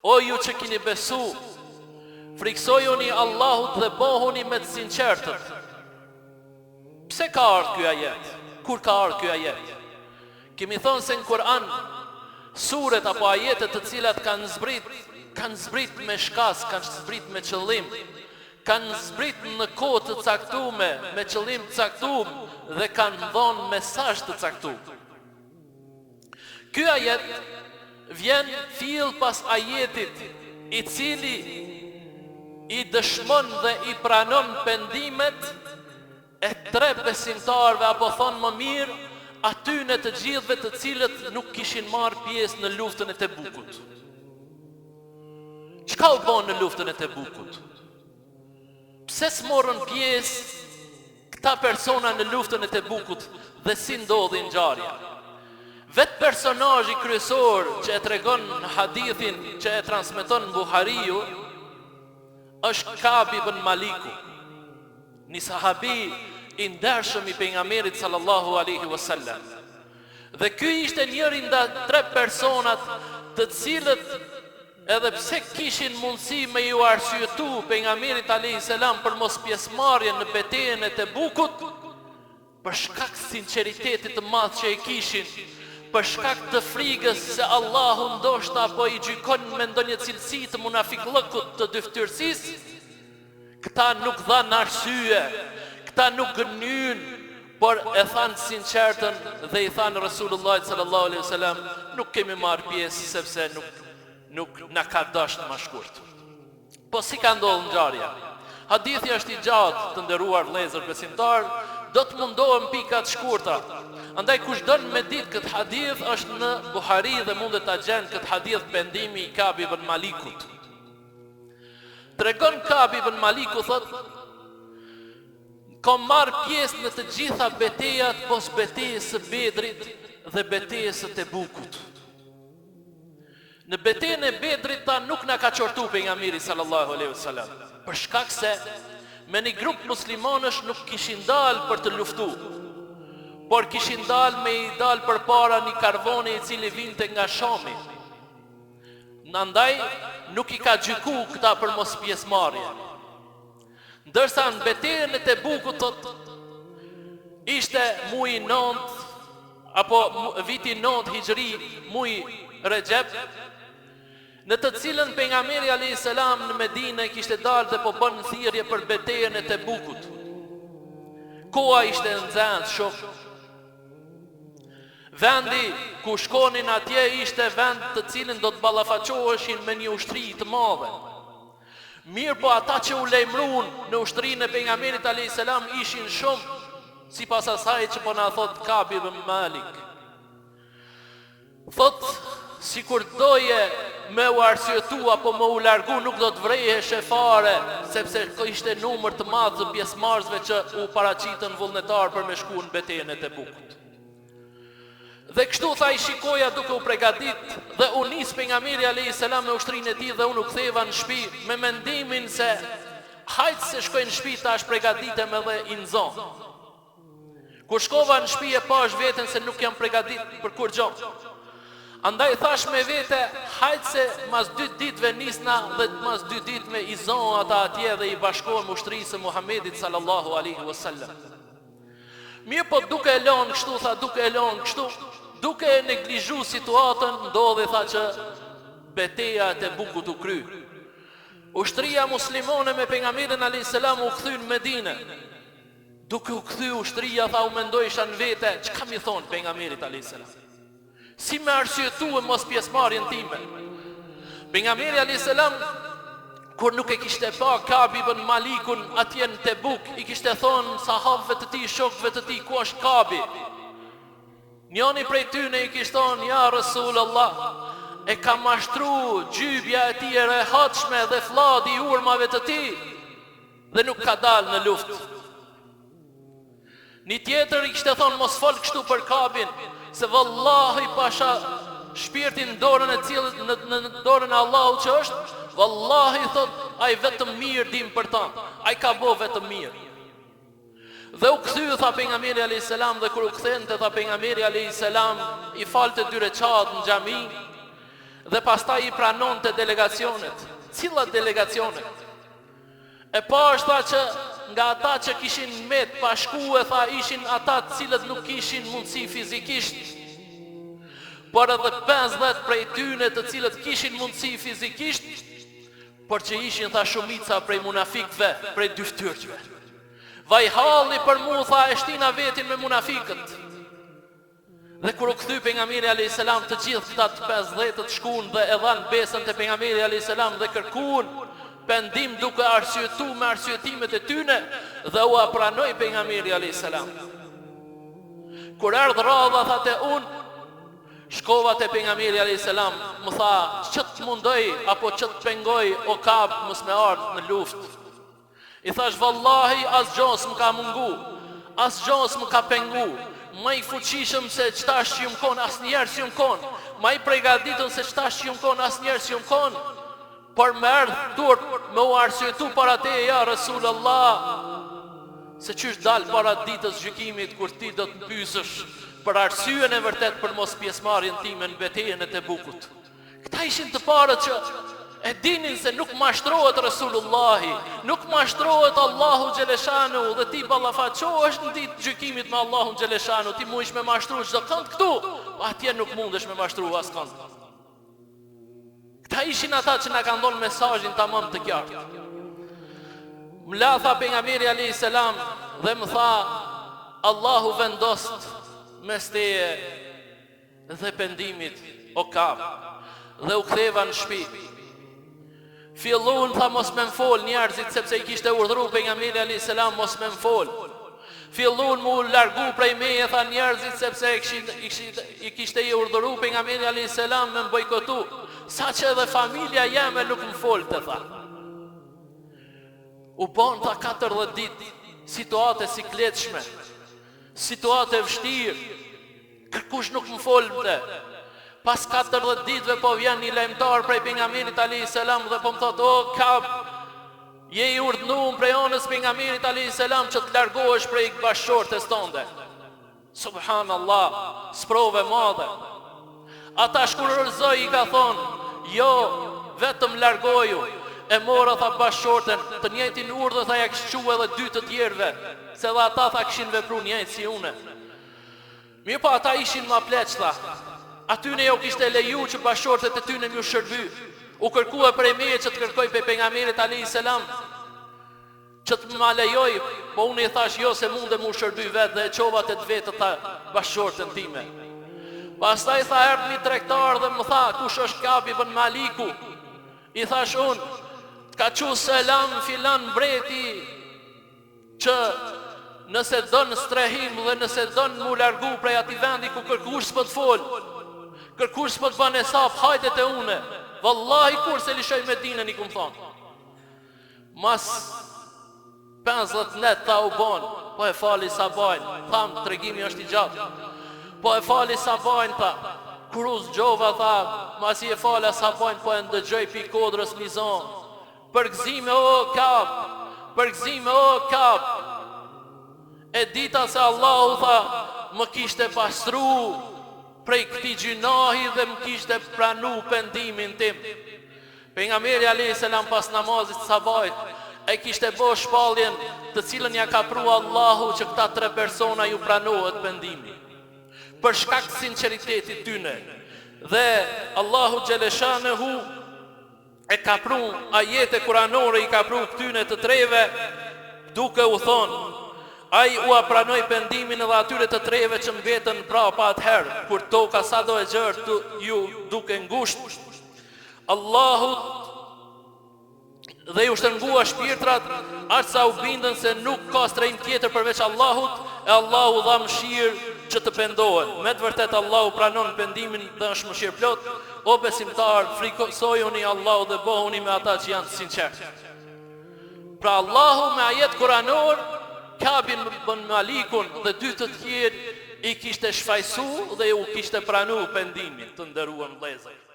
O ju që kini besu, friksojuni Allahut dhe bohuni me të sinqertët. Pse ka ardhur ky ajet? Kur ka ardhur ky ajet? Kemi thënë se në Kur'an suret apo ajetet të cilat kanë zbrit me shkas, kanë zbrit me qëllim, kanë zbrit në kohë të caktuar me qëllim të caktuar dhe kanë dhënë mesazh të caktuar. Ky ajet vjen fill pas ajetit i cili i dëshmon dhe i pranon pendimet e 3 besimtarëve, apo thonë më mirë, atyne të gjithëve të cilët nuk kishin marrë pjesë në luftën e Tebukut. Çka u bën në luftën e Tebukut? Pse s'morën pjesë këta persona në luftën e Tebukut dhe si ndodhi ngjarja? Vetë personazhi kryesor që e tregon hadithin që e transmeton Buhariu është Ka'b ibn Maliku, një sahabi i ndershëm i pejgamberit sallallahu alaihi wasallam. Dhe ky ishte njëri nga 3 personat të cilët edhe pse kishin mundësi me ju arsyetu pejgamberit alayhis salam për mos pjesëmarrjen në betejën e Tebukut, për shkak të sinqeritetit të madh që e kishin, për shkak të frikës se Allahu ndoshta apo i gjykon me ndonjë cilësi të munafiqllëkut të dyftyrësisë, këta nuk dhanë arsye, këta nuk gënyn, por e thanë sinqertën dhe i thanë Rasulullah sallallahu alaihi wasallam, nuk kemi marrë pjesë sepse nuk na ka dashur më shkurt. Po si ka ndodhur ngjarja? Hadithi është i gjatë, të nderuar vëllezër besimtar, do të mundohem pika të shkurtra. Andaj kush don me ditë këtë hadith është në Buhari dhe mundet ta gjen këtë hadith pendimi i Ka'b ibn Malikut. Tregon Ka'b ibn Maliku thotë: kam marrë pjesë në të gjitha betejat pos betejës së Bedrit dhe betejës së Tebukut. Në betejën e Bedrit ta nuk na ka qortu pejgamberi sallallahu alaihi wasallam, për shkak se me një grup muslimanësh nuk kishin dalë për të luftuar, por kishin dalë me i dalë për para një karvoni i cili vinte nga Shami. Ndaj nuk i ka gjyku këta për mos pjesëmarrje. Ndërsa në betejën e Tebukut ishte muji 9 apo viti 9 Hijri, muji Rexhep, në të cilën pejgamberi alayhis salam në Medinë kishte dalë dhe po bën thirrje për betejën e Tebukut. Koha ishte nxehtë shumë. Vendi ku shkonin atje ishte vend të cilin do të ballafaqoheshin me një ushtri të madhe. Mirë po ata që u lejmruan në ushtrinë e pejgamberit alayhis salam ishin shumë, sipas asaj që po na thot Ka'b ibn Malik. Thot, sikur doje me u arsyetu apo me u largu, nuk do të vrehej fare, sepse ishte numër të madh të pjesëmarrësve që u paraqitën vullnetar për me shkuar në betejën e Tebukut. Dhe kështu tha, i shikoja duke u përgatit dhe u nis pejgamberi alayhis salam me ushtrinë e tij dhe unë u ktheva në shtëpi me mendimin se hajt se shkoj në shtëpi tash përgatitem edhe i nxon. Kur shkova në shtëpi e pash veten se nuk jam përgatit për kur gjë. Andaj thash me vete, hajt se mas 2 ditëve nisna dhe mas 2 ditëve i zon ata atje dhe i bashkohem ushtrisë së Muhamedit sallallahu alaihi wasallam. Mirë po duke e lënë kështu, tha, duke e lënë kështu, duke e neglizhu situatën, ndodhi tha që beteja e Tebukut u kry. Ushtria muslimane me pejgamberin alayhis salam u kthy në Medinë. Duke u kthy ushtria, tha, u mendojsha në vete, çka mi thon pejgamberit alayhis salam? Si me arsyetuar mos pjesëmarrjen time? Pejgamberi alayhis salam kur nuk e kishte pa Ka'b ibn Malikun atje në Tebuk, i kishte thonë sahabëve të tij, shokëve të tij, ku është Ka'bi? Njëri prej tyre i kishte thonë, ja Rasulullah, e ka mashtru gjybja e tij e rehatshme dhe fladi i urmave të tij dhe nuk ka dalë në luftë. Një tjetër i kishte thonë, mos fol kështu për Ka'bin, se vallahi pasha shpirtin në dorën e cilët në dorën e Allahut që është, vallahi thot, ai vetëm mirë dim për ta, ai ka bo vetëm mirë. Dhe u kthy, tha pejgamberi alayhis salam, dhe kur u kthente, tha pejgamberi alayhis salam, i falte 2 recat në xhami Dhe pastaj I pranonte delegacionet. Cilat delegacionet? E pashtë tha që nga ata që kishin met pa shkuar, tha ishin ata të cilët nuk kishin mundësi fizikisht, por edhe 50 prej tyre të cilët kishin mundësi fizikisht, por që ishin tha shumica prej munafikëve, prej dyftyrëve. Vaj halli për mu, tha, e shtina vetin me munafikët. Dhe kur u kthy pejgamberi alayhis salam, të gjithë këta të 50 të shkuan dhe e dhanë besën te pejgamberi alayhis salam dhe kërkuan pendim duke arsyetuar me arsyetimet e tyre dhe u pranoi pejgamberi alayhis salam. Kur erdhi radha, thate unë shkova te pejgamberi alayhis salam, më tha, ç'të të mundoj apo ç'të pengoj o kap mos me ardh në luftë. I thash vallahi asgjë s'm ka mungu, asgjë s'm ka pengu. Më I fuqishëm se çtash që më kon asnjëherë si më kon. Më I përgatitën se çtash që më kon asnjëherë si më kon. Por më erdh durt me u arsyetu para teje ja Rasulullah, se çysh dal para ditës gjykimit kur ti do të pyesësh për arsyen e vërtet për mos pjesëmarrjen time në betejën e Tebukut. Këta ishin të parët që e dinin se nuk mashtrohet Rasulullahi, nuk mashtrohet Allahu Gjeleshanu, dhe ti ballafaqohesh në ditë gjykimit me Allahun Gjeleshanu, ti mundesh me mashtru çdo kënd këtu, atje nuk mundesh me mashtru askënd. Këta ishin ata që na kanë dhënë mesazhin tamam të qartë. M'la tha pejgamberi alayhis salam dhe më tha, Allahu vendost mes teje dhe pendimit o kap, dhe u ktheva në shtëpi. Fillon tha mos më fol njerëzit, sepse I kishte urdhëruar pejgamberi alayhis salam mos më fol. Fillon mu largu prej meje, tha njerëzit, sepse I kishte I urdhëruar pejgamberi alayhis salam me bojkotu, saqë edhe familja jeme nuk më folte, tha. U bon tha 40 ditë situate sikletshme, situate vështirë, kërkush nuk më folte. Pas 40 ditëve po vjen një lajmtar prej pejgamberit alayhis salam dhe po më thot, o kap, je I urdhënuar prej anës pejgamberit alayhis salam që të largohesh prej bashkëshortes tënde. Subhanallah, sprove madhe. Ata shkurërzoi, I ka thonë, jo, vetëm largoju. E mora tha bashkëshorten, të njëjtin urdhë tha ja kishte edhe 2 të tjerëve, se dhe ata tha kishin vepruar njëjtë si une. Mirë po ata ishin ma pleq, tha. Atyne jo kishte leju që bashkëshortet e tyne mju shërby. U kërkua prej meje që të kërkoj pe pejgamberit alayhis salam që të ma lejoj, po unë I thash jo se munde mu shërby vetë dhe e qova të vetë ta bashkëshorten time. Pastaj tha erdh një tregtar dhe më tha, kush është Kabi ibn Maliku? I thash unë, ka qu selam filan mbreti që nëse don strehim dhe nëse don mu largu prej atij vendi ku kërkush s'po të fol, kërkush s'po të bën hesap, hajde te une. Wallahi kur se lishoj Medinën I kum thon. Mas 50 net ta u bon, po e fali sabajn, tham tregimi është I gjatë. Po e fali sabajn ta. Kur u zgjova tha, masi e fala sabajn po e ndëgjoj pi kodrës mizon. Përgëzime o kap, përgëzime o kap. E dita se Allahu tha, më kishte pastru prej këtij gjunahi dhe më kishte pranu pendimin tim. Pejgamberi alayhis salam pas namazit sabahit e kishte bo shpalljen të cilën ja ka pru Allahu që këta 3 persona ju pranohet pendimi. Për shkak të sinqeritetit tyne. Dhe Allahu Gjeleshanahu e ka pru ajete kuranore, I ka pru këtyne të 3-ve duke u thonë, ai u pranoi pendimin edhe atyre të 3-ve që mbetën prapa atëherë, kur toka sa do e gjerë ju duke ngushtë. Allahut dhe ju shtrëngua shpirtrat, aq sa u bindën se nuk ka strehim tjetër përveç Allahut, e Allahu dha mëshirë që të pendohen. Me të vërtet Allahu pranon pendimin dhe është mëshirë plot. O besimtar, frikosojuni Allahu dhe bëhuni me ata që janë të sinqertë. Pra Allahu me ajet kuranor Kabin ibn Malikun dhe 2 të tjerë I kishte shfaqsu dhe u kishte pranu pendimin, të nderuar vëllezër.